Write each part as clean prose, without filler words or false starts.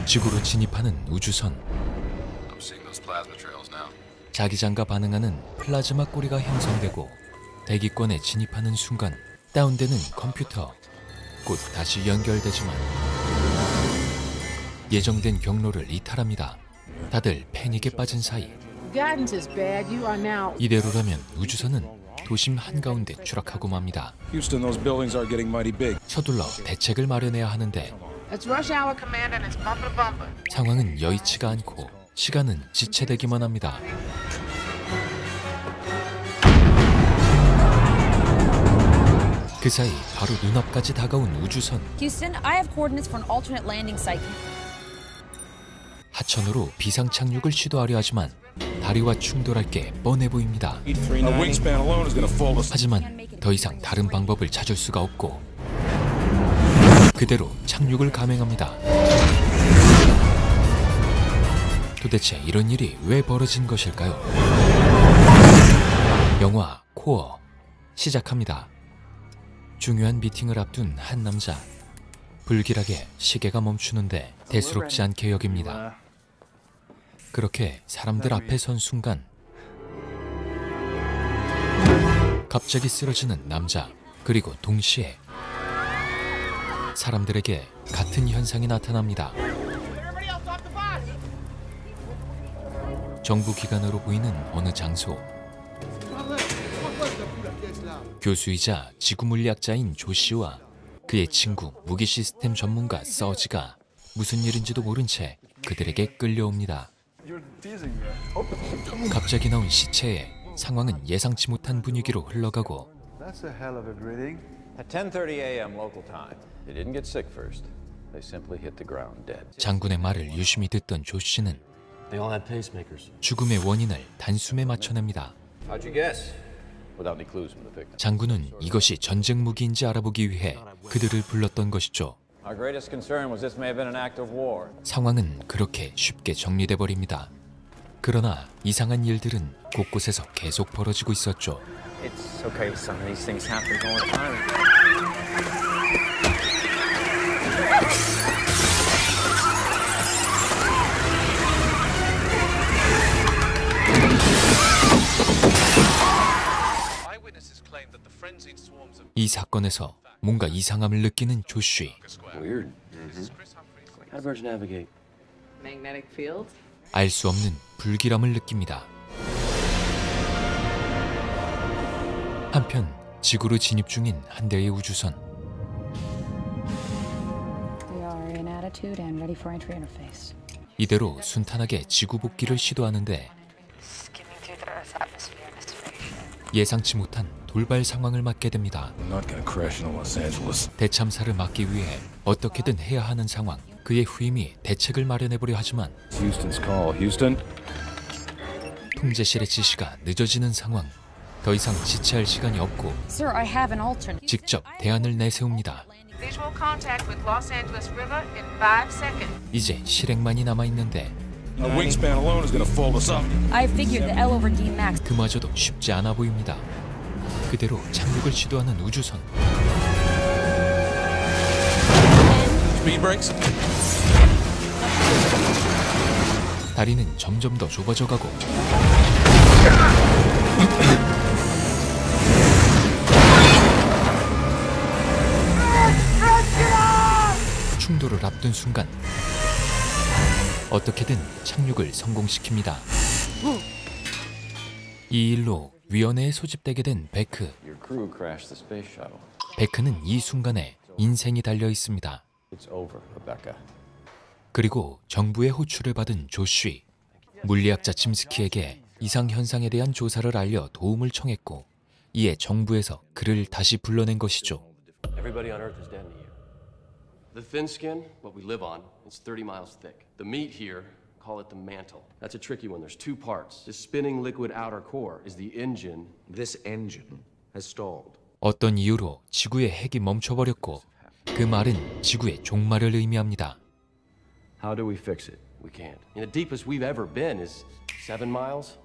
지구로 진입하는 우주선. 자기장과 반응하는 플라즈마 꼬리가 형성되고 대기권에 진입하는 순간 다운되는 컴퓨터. 곧 다시 연결되지만 예정된 경로를 이탈합니다. 다들 패닉에 빠진 사이 이대로라면 우주선은 도심 한가운데 추락하고 맙니다. 서둘러 대책을 마련해야 하는데 상황은 여의치가 않고 시간은 지체되기만 합니다. 그 사이 바로 눈앞까지 다가온 우주선. Houston, I have coordinates for an alternate landing site. 하천으로 비상 착륙을 시도하려 하지만 다리와 충돌할 게 뻔해 보입니다. 하지만 더 이상 다른 방법을 찾을 수가 없고 그대로 착륙을 감행합니다. 도대체 이런 일이 왜 벌어진 것일까요? 영화 코어 시작합니다. 중요한 미팅을 앞둔 한 남자. 불길하게 시계가 멈추는데 대수롭지 않게 여깁니다. 그렇게 사람들 앞에 선 순간 갑자기 쓰러지는 남자. 그리고 동시에 사람들에게 같은 현상이 나타납니다. 정부 기관으로 보이는 어느 장소. 교수이자 지구물리학자인 조시와 그의 친구 무기 시스템 전문가 서지가 무슨 일인지도 모른 채 그들에게 끌려옵니다. 갑자기 나온 시체에 상황은 예상치 못한 분위기로 흘러가고 장군의 말을 유심히 듣던 조시는 죽음의 원인을 단숨에 맞춰냅니다. 장군은 이것이 전쟁 무기인지 알아보기 위해 그들을 불렀던 것이죠. 상황은 그렇게 쉽게 정리돼 버립니다. 그러나 이상한 일들은 곳곳에서 계속 벌어지고 있었죠. 이 사건에서 뭔가 이상함을 느끼는 조쉬. 알 수 없는 불길함을 느낍니다. 한편 지구로 진입 중인 한 대의 우주선. 이대로 순탄하게 지구 복귀를 시도하는데 예상치 못한 돌발 상황을 맞게 됩니다. 대참사를 막기 위해 어떻게든 해야 하는 상황. 그의 후임이 대책을 마련해보려 하지만 통제실의 지시가 늦어지는 상황. 더 이상 지체할 시간이 없고 직접 대안을 내세웁니다. 이제 실행만이 남아있는데 그마저도 쉽지 않아 보입니다. 그대로 착륙을 시도하는 우주선. 다리는 점점 더 좁아져 가고 충돌을 앞둔 순간 어떻게든 착륙을 성공시킵니다. 이 일로 위원회에 소집되게 된 베크. 베크는 이 순간에 인생이 달려 있습니다. 그리고 정부의 호출을 받은 조쉬. 물리학자 침스키에게 이상 현상에 대한 조사를 알려 도움을 청했고 이에 정부에서 그를 다시 불러낸 것이죠. The thin skin, what we live on, it's 30 miles thick. The meat here, call it the mantle. That's a tricky one. There's two parts. The spinning liquid outer core is the engine. This engine has stalled. 어떤 이유로 지구의 핵이 멈춰버렸고 그 말은 지구의 종말을 의미합니다. How do we fix it? We can't. And the deepest we've ever been is 7 miles.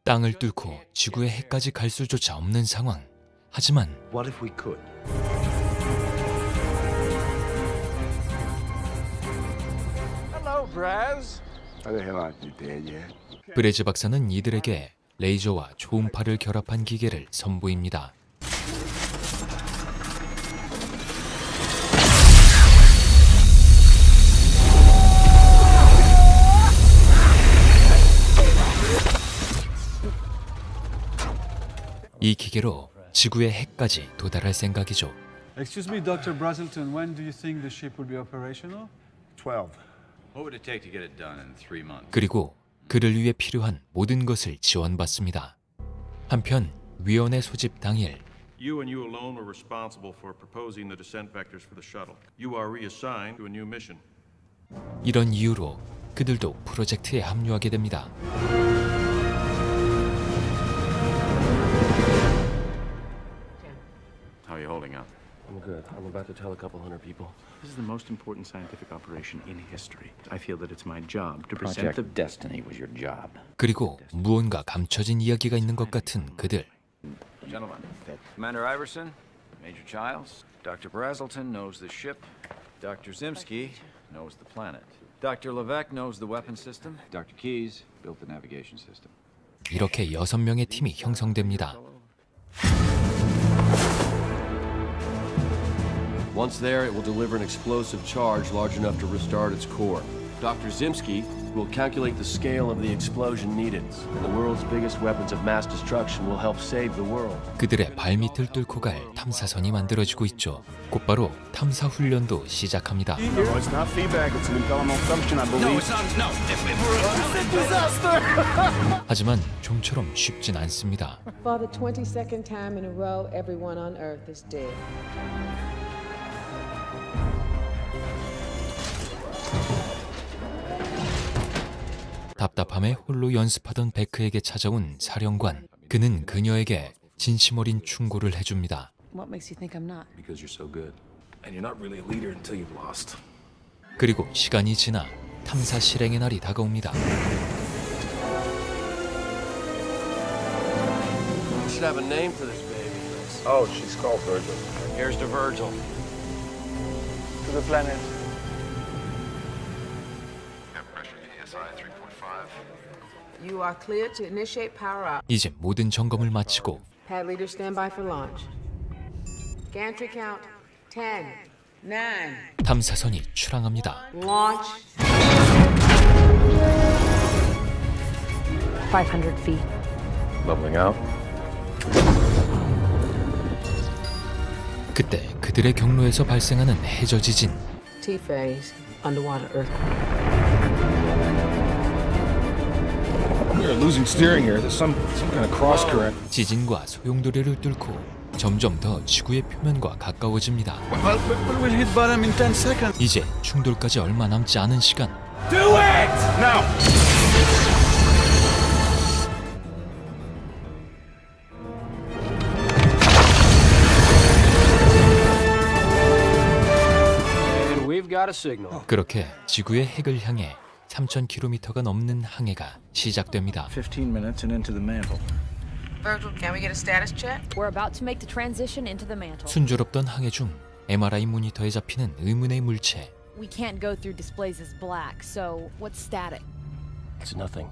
땅을 뚫고 지구의 핵까지 갈 수조차 없는 상황. 하지만 What if we could? Hello, Braz. How the hell aren't you dead yet? 브레즈 박사는 이들에게 레이저와 초음파를 결합한 기계를 선보입니다. 이 기계로 지구의 핵까지 도달할 생각이죠. Excuse me, Dr. Brazelton, when do you think the ship will be operational? 12. What would it take to get it done in 3 months? 그리고 그를 위해 필요한 모든 것을 지원받습니다. 한편 위원회 소집 당일 You and you alone were responsible for proposing the descent vectors for the shuttle. You are reassigned to a new mission. 이런 이유로 그들도 프로젝트에 합류하게 됩니다. How are you holding up? I'm good. I'm about to tell a couple hundred people. This is the most important scientific operation in history. I feel that it's my job to present the Destiny was your job. 그리고 무언가 감춰진 이야기가 있는 것 같은 그들. Gentlemen, Commander Iverson, Major Childs, Dr. Brazelton knows the ship. Dr. Zimsky knows the planet. Dr. Levesque knows the weapon system. Dr. Keyes built the navigation system. 이렇게 6명의 팀이 형성됩니다. Once there, it will deliver an explosive charge large enough to restart its core. Dr. Zimsky will calculate the scale of the explosion needed. And the world's biggest weapons of mass destruction will help save the world. 그들의 발밑을 뚫고 갈 탐사선이 만들어지고 있죠. 곧바로 탐사 훈련도 시작합니다. No, it's not feedback. It's an impelling malfunction, I believe. 하지만 좀처럼 쉽진 않습니다. For the 22nd time in a row, everyone on Earth is dead. 답답함에 홀로 연습하던 베크에게 찾아온 사령관. 그는 그녀에게 진심 어린 충고를 해줍니다. What makes you think I'm not? Because you're so good. And you're not really a leader until you've lost. 그리고 시간이 지나 탐사 실행의 날이 다가옵니다. We should have a name for this baby. Oh, she's called Virgil. Here's to Virgil. To the planet. You are clear to initiate power up. 이제 모든 점검을 마치고 Pad leader stand by for launch. Gantry count 10, 9. 탐사선이 출항합니다. Launch. 500 feet. Leveling out. 그때 그들의 경로에서 발생하는 해저 지진. T-phase. Underwater earthquake. We are losing steering here. There's some kind of cross current. 지진과 소용돌이를 뚫고 점점 더 지구의 표면과 가까워집니다. But we'll hit bottom in 10 seconds. 이제 충돌까지 얼마 남지 않은 시간. Do it! Now! And we've got a signal. 그렇게 지구의 핵을 향해 3,000km가 넘는 항해가 시작됩니다. 15 minutes and into the mantle. Virgil, can we get a status check? We're about to make the transition into the mantle. 순조롭던 항해 중 MRI 모니터에 잡히는 의문의 물체. We can't go through displays as black, so what's static? It's nothing.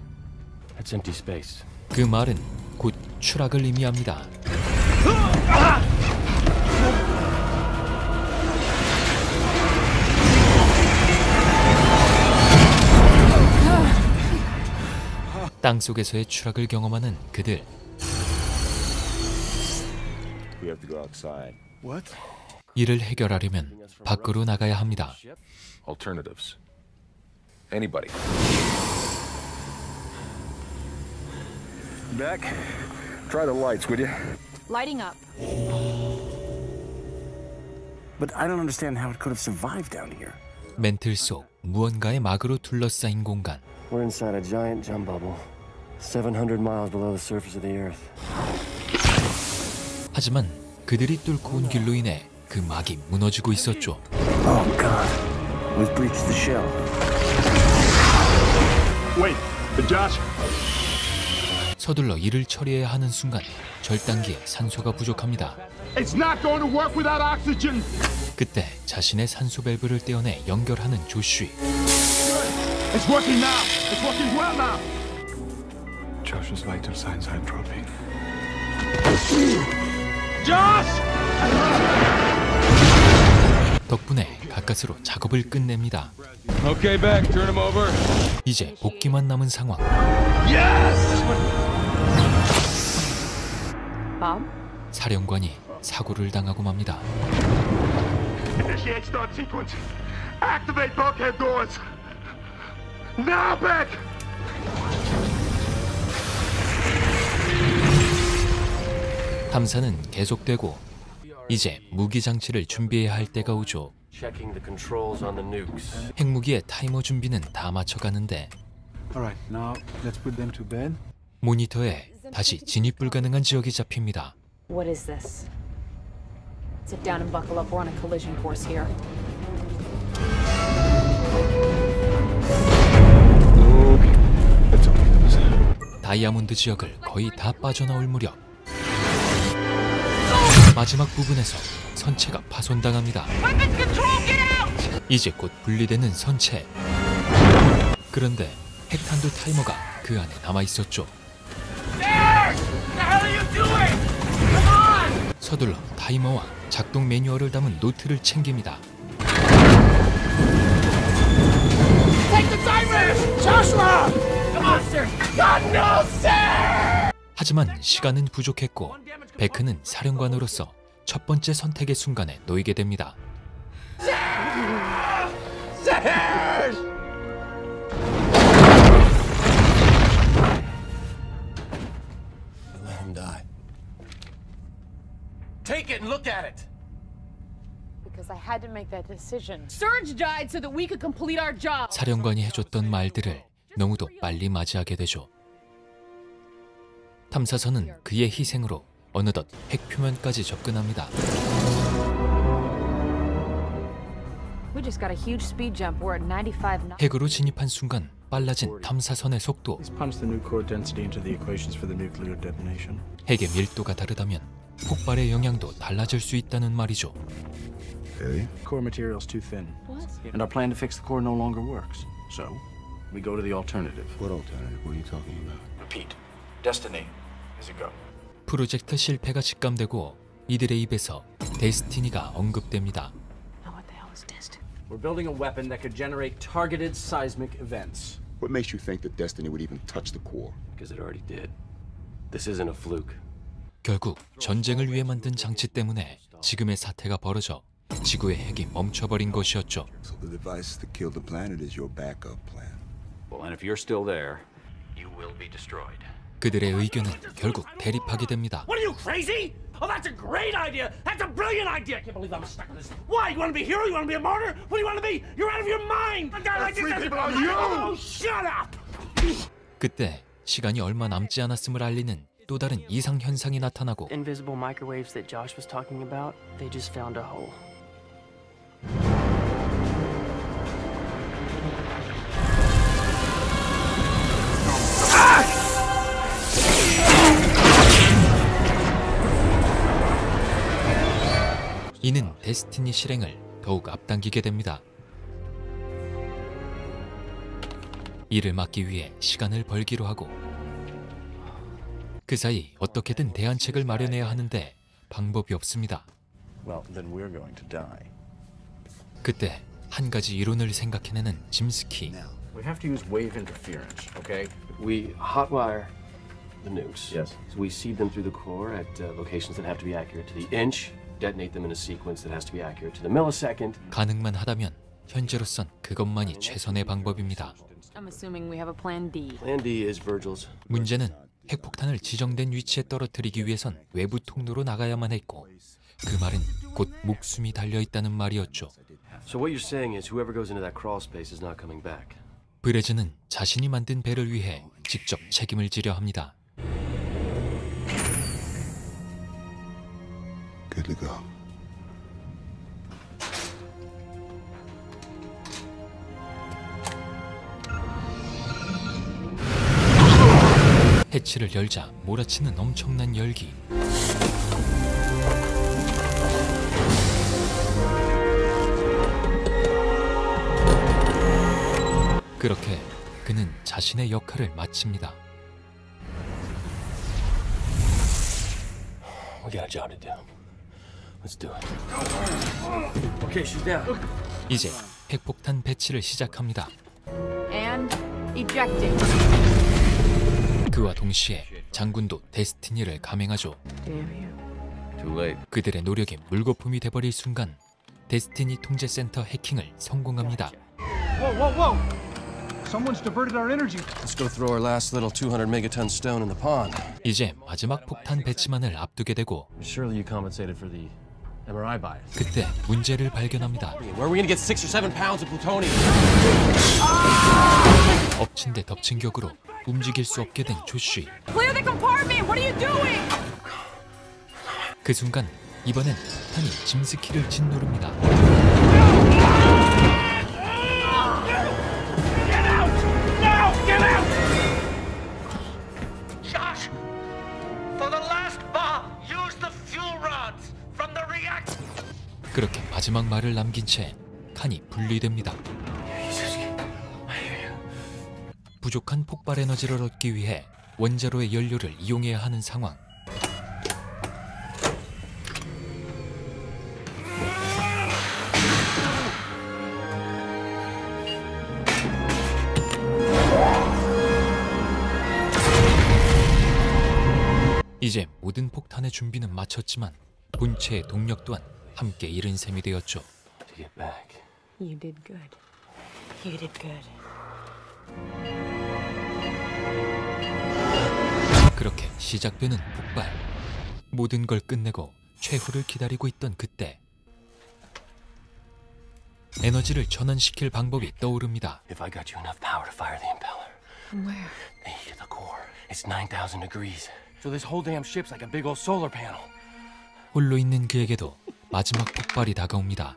It's empty space. 그 말은 곧 추락을 의미합니다. 땅속에서의 추락을 경험하는 그들. We have to go outside. What? 이를 해결하려면 밖으로 나가야 합니다. Alternatives. Anybody. Beck, try the lights, would you? Lighting up. But I don't understand how it could have survived down here. 멘틀 속 무언가의 막으로 둘러싸인 공간. We're inside a giant gem bubble, 700 miles below the surface of the Earth. 하지만 그들이 뚫고 온 길로 인해 그 막이 무너지고 있었죠. Oh God, we've breached the shell. Wait, Josh. 서둘러 일을 처리해야 하는 순간 절단기에 산소가 부족합니다. It's not going to work without oxygen. 그때 자신의 산소 밸브를 떼어내 연결하는 조쉬. It's working now! It's working well now! Josh's vital signs are dropping. Josh! 덕분에 가까스로 작업을 끝냅니다. Okay, back. Turn him over. 이제 복귀만 남은 상황. Yes! Bob? 사령관이 사고를 당하고 맙니다. Initiate start sequence. Activate bulkhead doors. Now, back! 탐사는 계속되고 이제 무기 장치를 준비해야 할 때가 오죠. Checking the controls on the nukes. 핵무기의 타이머 준비는 다 맞춰가는데 All right, now let's put them to bed. 모니터에 다시 진입 불가능한 지역이 잡힙니다. What is this? Sit down and buckle up. We're on a collision course here. That's all it was. 다이아몬드 지역을 거의 다 빠져나올 무렵 마지막 부분에서 선체가 파손당합니다. 이제 곧 분리되는 선체. 그런데 핵탄두 타이머가 그 안에 남아있었죠. 서둘러 타이머와 작동 매뉴얼을 담은 노트를 챙깁니다. 하지만 시간은 부족했고 베크는 사령관으로서 첫 번째 선택의 순간에 놓이게 됩니다. Let him die. Take it and look at it. Because I had to make that decision. Surge died so that we could complete our job. 사령관이 해줬던 말들을 너무도 빨리 맞이하게 되죠. 탐사선은 그의 희생으로 어느덧 핵 표면까지 접근합니다. We just got a huge speed jump. We're at 95 knots. 핵으로 진입한 순간 빨라진 탐사선의 속도. Let's punch the new core density into the equations for the nuclear detonation. 핵의 밀도가 다르다면 폭발의 영향도 달라질 수 있다는 말이죠. Really? Core material's too thin. What? And our plan to fix the core no longer works. So, we go to the alternative. What alternative? What are you talking about? Repeat. Destiny. As you go. 프로젝트 실패가 직감되고 이들의 입에서 데스티니가 언급됩니다. Now what the hell is Destiny? We're building a weapon that could generate targeted seismic events. What makes you think that Destiny would even touch the core? Because it already did. This isn't a fluke. 결국 전쟁을 위해 만든 장치 때문에 지금의 사태가 벌어져 지구의 핵이 멈춰버린 것이었죠. So the device to kill the planet is your backup plan. Well, and if you're still there, you will be destroyed. 그들의 의견은 결국 대립하게 됩니다. What are you, crazy? Oh, that's a great idea! That's a brilliant idea! I can't believe I'm stuck with this. Why? You want to be a hero? You want to be a martyr? What do you want to be? You're out of your mind! A guy like this doesn't... Oh, shut up! 그때 시간이 얼마 남지 않았음을 알리는 또 다른 이상 현상이 나타나고 Invisible microwaves that Josh was talking about, they just found a hole. 이는 데스티니 실행을 더욱 앞당기게 됩니다. 이를 막기 위해 시간을 벌기로 하고 그 사이 어떻게든 대안책을 마련해야 하는데 방법이 없습니다. Well, then we're going to die. 그때 한 가지 이론을 생각해내는 짐스키. We have to use wave interference, okay? We hotwire the nukes. Yes. So we seed them through the core at locations that have to be accurate to the inch, detonate them in a sequence that has to be accurate to the millisecond. 가능만 하다면 현재로선 그것만이 최선의 방법입니다. I'm assuming we have a plan D. Plan D is Virgil's. 문제는 핵폭탄을 지정된 위치에 떨어뜨리기 위해선 외부 통로로 나가야만 했고 그 말은 곧 목숨이 달려있다는 말이었죠. So what you're saying is whoever goes into that crawl space is not coming back. 브레즈는 자신이 만든 배를 위해 직접 책임을 지려 합니다. Good to go. 해치를 열자 몰아치는 엄청난 열기. 그렇게 그는 자신의 역할을 마칩니다. We got a job to do. Let's do it. Okay, she's down. 이제 핵폭탄 배치를 시작합니다. And ejecting. 그와 동시에 장군도 데스티니를 감행하죠. Too late. 그들의 노력이 물거품이 돼버릴 순간 데스티니 통제센터 해킹을 성공합니다. Whoa, whoa, whoa! Someone's diverted our energy. Let's go throw our last little 200 megaton stone in the pond. 이제 마지막 폭탄 배치만을 앞두게 되고 Surely you compensated for the MRI bias. 그때 문제를 발견합니다. Where are we gonna get 6 or 7 pounds of plutonium? 엎친 데 덮친 격으로 움직일 수 없게 된 조쉬. Clear the compartment! What are you doing? 그 순간 이번엔 폭탄이 짐스키를 짓누릅니다. Get out! Josh! For the last bomb, use the fuel rods from the reactor. 그렇게 마지막 말을 남긴 채 칸이 분리됩니다. 부족한 폭발 에너지를 얻기 위해 원자로의 연료를 이용해야 하는 상황. 이제 모든 폭탄의 준비는 마쳤지만 본체의 동력 또한 함께 잃은 셈이 되었죠. You did good. You did good. 그렇게 시작되는 폭발. 모든 걸 끝내고 최후를 기다리고 있던 그때 에너지를 전환시킬 방법이 떠오릅니다. If I got you enough power to fire the impeller. From where? The heat of the core. It's 9,000 degrees. So this whole damn ship's like a big old solar panel. 홀로 있는 그에게도 마지막 폭발이 다가옵니다.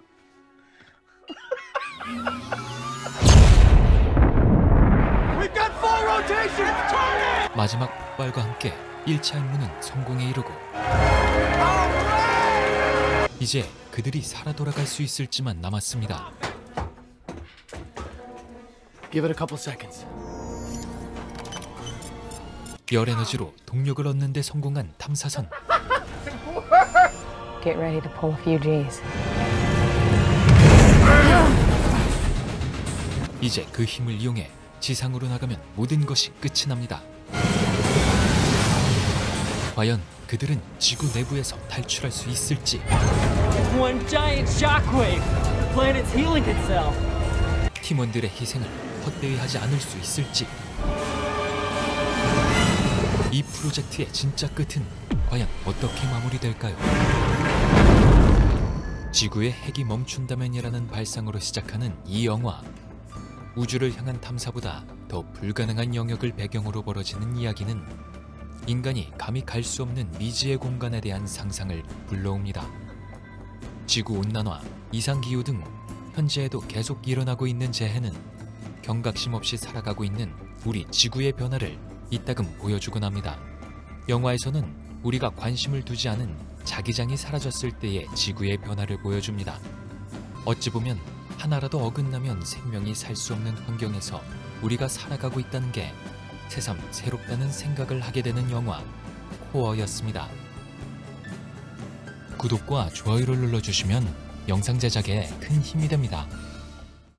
We've got full rotation! Turn it! 마지막 폭발과 함께 1차 임무는 성공에 이르고 이제 그들이 살아 돌아갈 수 있을지만 남았습니다. Give it a couple seconds. 열 에너지로 동력을 얻는 데 성공한 탐사선. Get ready to pull a few G's. 이제 그 힘을 이용해 지상으로 나가면 모든 것이 끝이 납니다. 과연 그들은 지구 내부에서 탈출할 수 있을지. One giant shockwave. The planet's healing itself. 팀원들의 희생을 헛되이 하지 않을 수 있을지. 이 프로젝트의 진짜 끝은 과연 어떻게 마무리될까요? 지구의 핵이 멈춘다면이라는 발상으로 시작하는 이 영화. 우주를 향한 탐사보다 더 불가능한 영역을 배경으로 벌어지는 이야기는 인간이 감히 갈 수 없는 미지의 공간에 대한 상상을 불러옵니다. 지구온난화, 이상기후 등 현재에도 계속 일어나고 있는 재해는 경각심 없이 살아가고 있는 우리 지구의 변화를 이따금 보여주곤 합니다. 영화에서는 우리가 관심을 두지 않은 자기장이 사라졌을 때의 지구의 변화를 보여줍니다. 어찌 보면 하나라도 어긋나면 생명이 살 수 없는 환경에서 우리가 살아가고 있다는 게 새삼 새롭다는 생각을 하게 되는 영화 코어였습니다. 구독과 좋아요를 눌러주시면 영상 제작에 큰 힘이 됩니다.